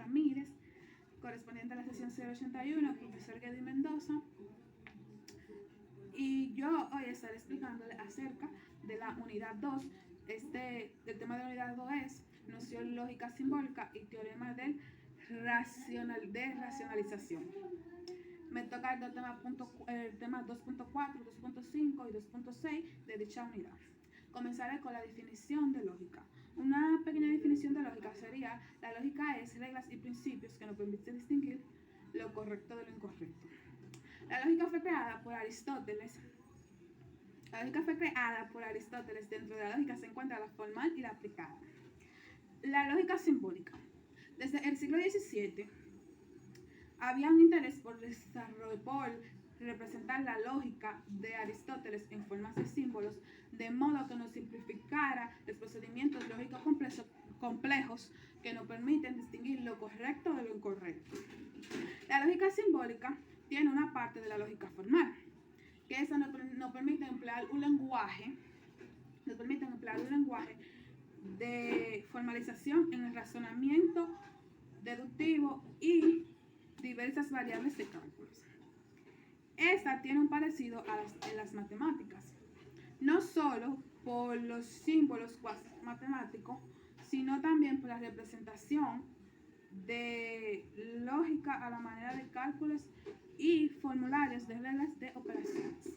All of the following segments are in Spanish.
Ramírez, correspondiente a la sesión 081, profesor Geddy Mendoza. Y yo hoy estaré explicándole acerca de la unidad 2. El tema de la unidad 2 es noción lógica simbólica y teorema de racionalización. Me toca el tema 2.4, 2.5 y 2.6 de dicha unidad. Comenzaré con la definición de lógica. Una pequeña definición de lógica sería: la lógica es reglas y principios que nos permiten distinguir lo correcto de lo incorrecto. La lógica fue creada por Aristóteles. Dentro de la lógica se encuentra la formal y la aplicada. La lógica simbólica. Desde el siglo XVII había un interés por representar la lógica de Aristóteles en formas de símbolos, de modo que nos simplificara los procedimientos lógicos complejos que nos permiten distinguir lo correcto de lo incorrecto. La lógica simbólica tiene una parte de la lógica formal, que esa nos permite emplear un lenguaje de formalización en el razonamiento deductivo y diversas variables de cálculos. Esta tiene un parecido en las matemáticas, no solo por los símbolos cuasi matemáticos, sino también por la representación de lógica a la manera de cálculos y formularios de reglas de operaciones.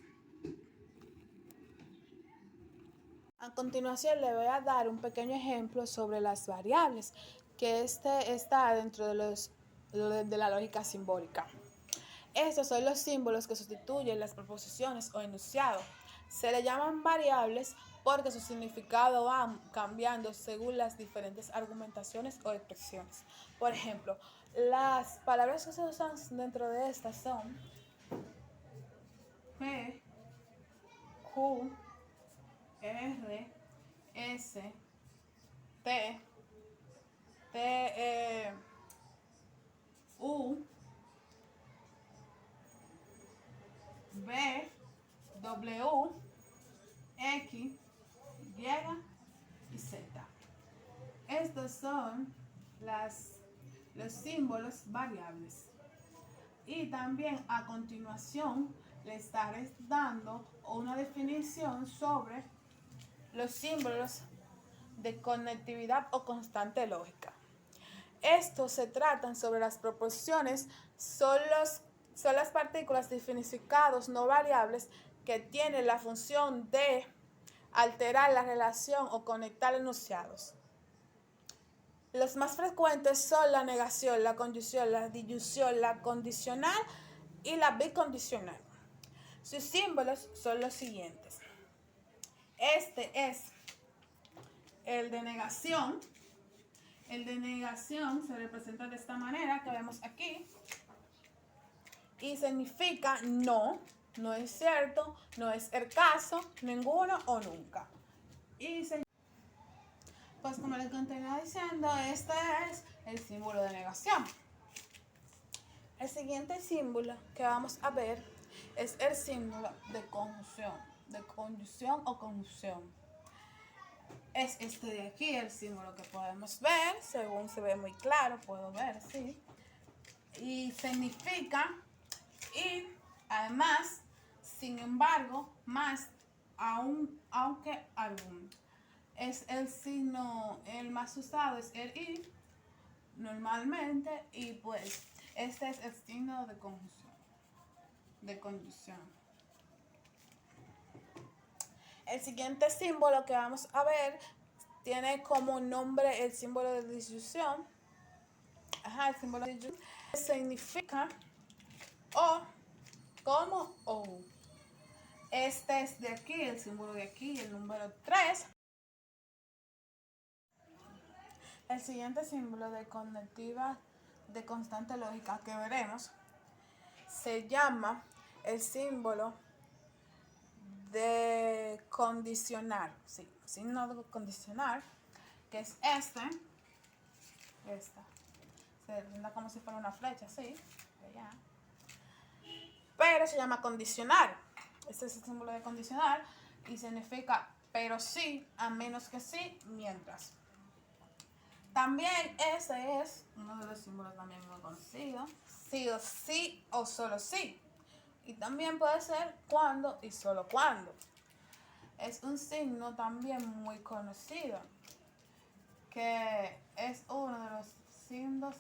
A continuación le voy a dar un pequeño ejemplo sobre las variables, que está dentro de la lógica simbólica. Estos son los símbolos que sustituyen las proposiciones o enunciados. Se le llaman variables porque su significado va cambiando según las diferentes argumentaciones o expresiones. Por ejemplo, las palabras que se usan dentro de estas son P, Q, R, S, T, U, B, W, X, Y y Z. Estos son los símbolos variables. Y también a continuación le estaré dando una definición sobre los símbolos de conectividad o constante lógica. Estos se tratan sobre las proporciones, son las partículas de significados no variables que tienen la función de alterar la relación o conectar enunciados. Los más frecuentes son la negación, la conjunción, la disyunción, la condicional y la bicondicional. Sus símbolos son los siguientes. Este es el de negación. El de negación se representa de esta manera que vemos aquí. Y significa no, no es cierto, no es el caso, ninguno o nunca. Pues como les continúo diciendo, este es el símbolo de negación. El siguiente símbolo que vamos a ver es el símbolo de conjunción o conjunción. Es este de aquí el símbolo que podemos ver, según se ve muy claro, puedo ver, sí. Y significa y, además, sin embargo, más, aún, aunque, algún. Es el signo, el más usado es el y, normalmente, y pues, este es el signo de conjunción. El siguiente símbolo que vamos a ver tiene como nombre el símbolo de disyunción. El símbolo de disyunción significa o como o. Este es de aquí, el símbolo de aquí, el número 3. El siguiente símbolo de conectiva de constante lógica que veremos se llama el símbolo de condicional, sí, signo de condicional, que es esta, se representa como si fuera una flecha, sí, allá. Pero se llama condicional. Este es el símbolo de condicional y significa pero sí, a menos que sí, mientras. También ese es uno de los símbolos también muy conocidos. Sí o sí o solo sí. Y también puede ser cuando y solo cuando. Es un signo también muy conocido, que es uno de los signos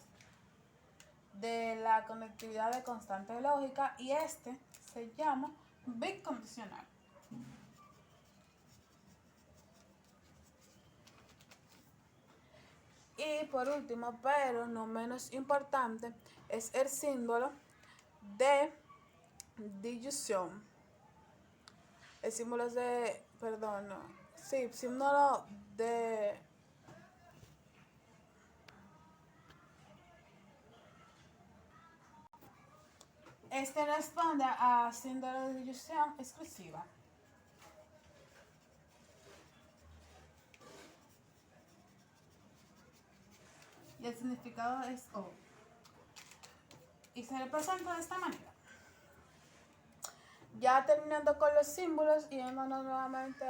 de la conectividad de constante lógica, y este se llama bicondicional. Y por último, pero no menos importante, es el símbolo de disyunción. El símbolo de, perdón, no, sí, símbolo de este responde a símbolo de disyunción exclusiva. Y el significado es O. Y se representa de esta manera. Ya terminando con los símbolos y yéndonos nuevamente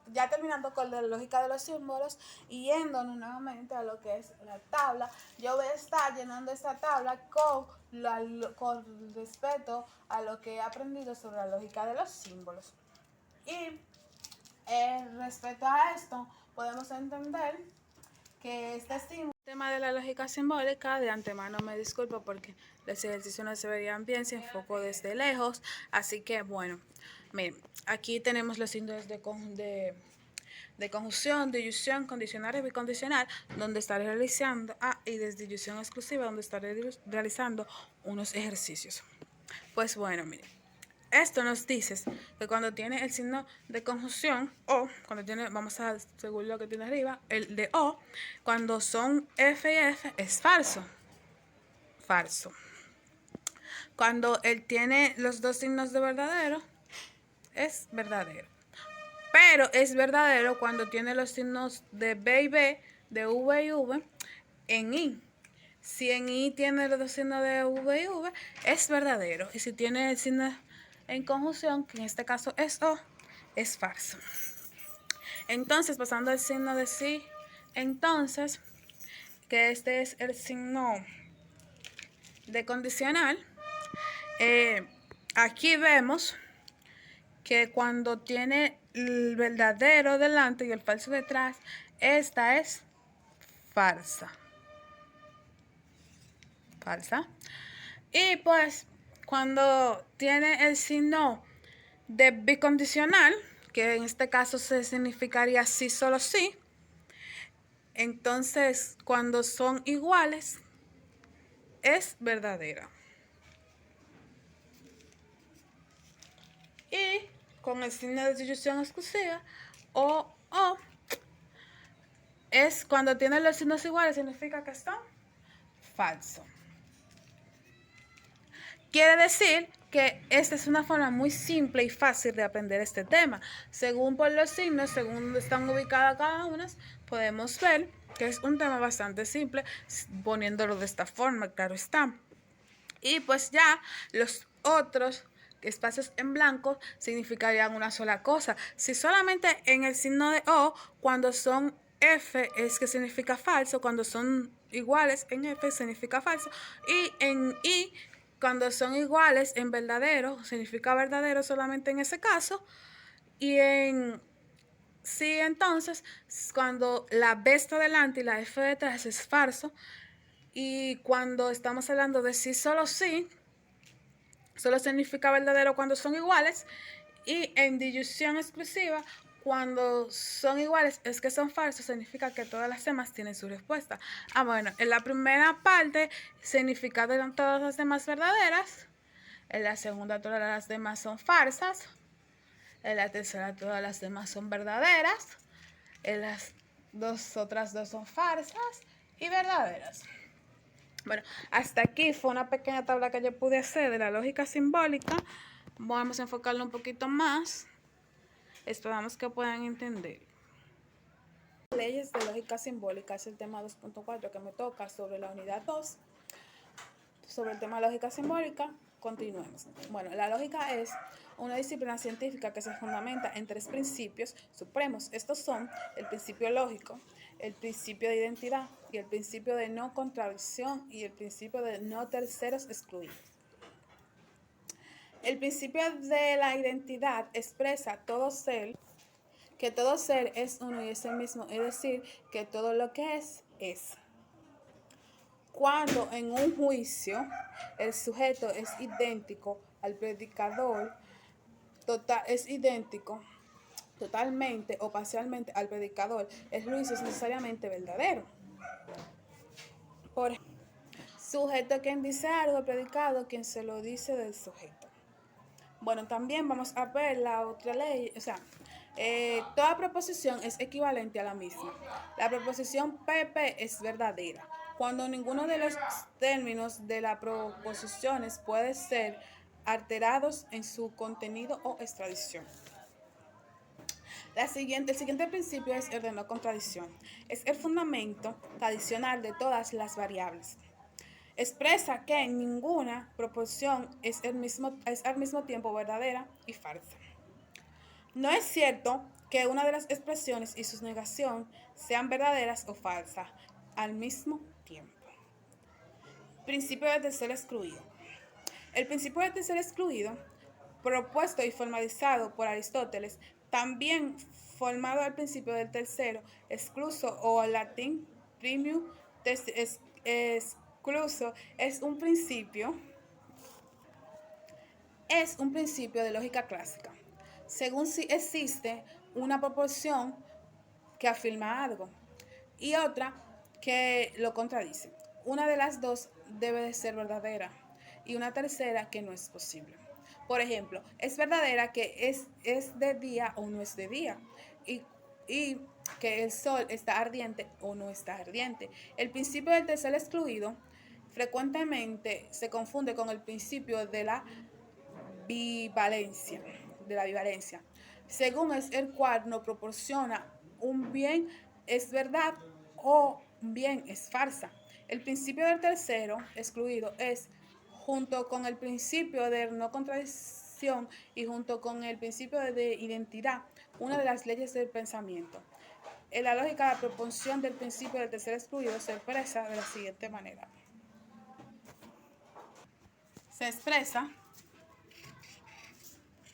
ya terminando con la lógica de los símbolos y yéndonos nuevamente a lo que es la tabla, yo voy a estar llenando esta tabla con respecto a lo que he aprendido sobre la lógica de los símbolos. Y respecto a esto, podemos entender que este símbolo, el tema de la lógica simbólica, de antemano me disculpo porque los ejercicios no se verían bien si enfoco desde lejos, así que bueno, miren, aquí tenemos los signos de conjunción, disyunción, condicional y bicondicional, donde estaré realizando, y de disyunción exclusiva, donde estaré realizando unos ejercicios. Pues bueno, miren. Esto nos dice que cuando tiene el signo de conjunción o cuando tiene, vamos a según lo que tiene arriba, el de O, cuando son F y F es falso. Falso. Cuando él tiene los dos signos de verdadero, es verdadero. Pero es verdadero cuando tiene los signos de B y B, de V y V, en I. Si en I tiene los dos signos de V y V, es verdadero. Y si tiene el signo en conjunción, que en este caso es O, es falso. Entonces, pasando al signo de sí, entonces, que este es el signo de condicional, aquí vemos que cuando tiene el verdadero delante y el falso detrás, esta es falsa. Falsa. Y pues, cuando tiene el signo de bicondicional, que en este caso se significaría sí, solo sí, entonces cuando son iguales es verdadera. Y con el signo de disyunción exclusiva, o es cuando tienen los signos iguales, significa que están falsos. Quiere decir que esta es una forma muy simple y fácil de aprender este tema. Según por los signos, según donde están ubicadas cada una, podemos ver que es un tema bastante simple, poniéndolo de esta forma, claro está. Y pues ya los otros espacios en blanco significarían una sola cosa. Si solamente en el signo de O, cuando son F es que significa falso, cuando son iguales en F significa falso, y en I cuando son iguales en verdadero significa verdadero solamente en ese caso, y en sí entonces cuando la B está delante y la F detrás es falso, y cuando estamos hablando de sí solo sí, solo significa verdadero cuando son iguales, y en disyunción exclusiva, cuando son iguales es que son falsos, significa que todas las demás tienen su respuesta. Bueno, en la primera parte significa que todas las demás verdaderas, en la segunda todas las demás son falsas, en la tercera todas las demás son verdaderas, en las otras dos son falsas y verdaderas. Bueno, hasta aquí fue una pequeña tabla que yo pude hacer de la lógica simbólica. Vamos a enfocarlo un poquito más. Esperamos que puedan entender. Leyes de lógica simbólica es el tema 2.4 que me toca sobre la unidad 2. Sobre el tema de lógica simbólica, continuemos. Bueno, la lógica es una disciplina científica que se fundamenta en 3 principios supremos. Estos son el principio lógico, el principio de identidad y el principio de no contradicción y el principio de no terceros excluidos. El principio de la identidad expresa que todo ser es uno y es el mismo, es decir, que todo lo que es. Cuando en un juicio el sujeto es idéntico al predicador, es idéntico totalmente o parcialmente al predicador, el juicio es necesariamente verdadero. Por sujeto quien dice algo, predicado quien se lo dice del sujeto. Bueno, también vamos a ver la otra ley, o sea, toda proposición es equivalente a la misma. La proposición PP es verdadera cuando ninguno de los términos de las proposiciones puede ser alterados en su contenido o extradición. El siguiente principio es el de no contradicción. Es el fundamento tradicional de todas las variables. Expresa que ninguna proposición es al mismo tiempo verdadera y falsa. No es cierto que una de las expresiones y su negación sean verdaderas o falsas al mismo tiempo. Principio de tercer excluido. El principio de tercer excluido, propuesto y formalizado por Aristóteles, también formado al principio del tercero excluso o latín primium excluso, es un principio de lógica clásica. Según si existe una proposición que afirma algo y otra que lo contradice. Una de las dos debe de ser verdadera y una tercera que no es posible. Por ejemplo, es verdadera que es de día o no es de día y que el sol está ardiente o no está ardiente. El principio del tercer excluido frecuentemente se confunde con el principio de la bivalencia, según es el cual nos proporciona un bien es verdad o un bien es falsa. El principio del tercero excluido es, junto con el principio de no contradicción y junto con el principio de identidad, una de las leyes del pensamiento. En la lógica, la proporción del principio del tercer excluido se expresa de la siguiente manera. Se expresa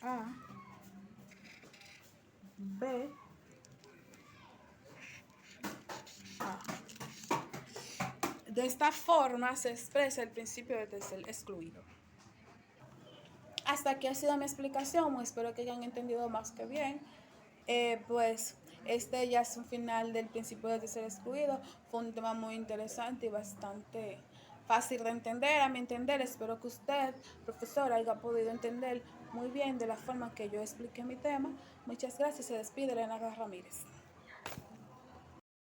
A, B, A. De esta forma se expresa el principio del tercer excluido. Hasta aquí ha sido mi explicación, espero que hayan entendido más que bien. Pues este ya es un final del principio del tercer excluido. Fue un tema muy interesante y bastante fácil de entender, a mi entender. Espero que usted, profesor, haya podido entender muy bien de la forma que yo expliqué mi tema. Muchas gracias. Se despide Elena Ramírez.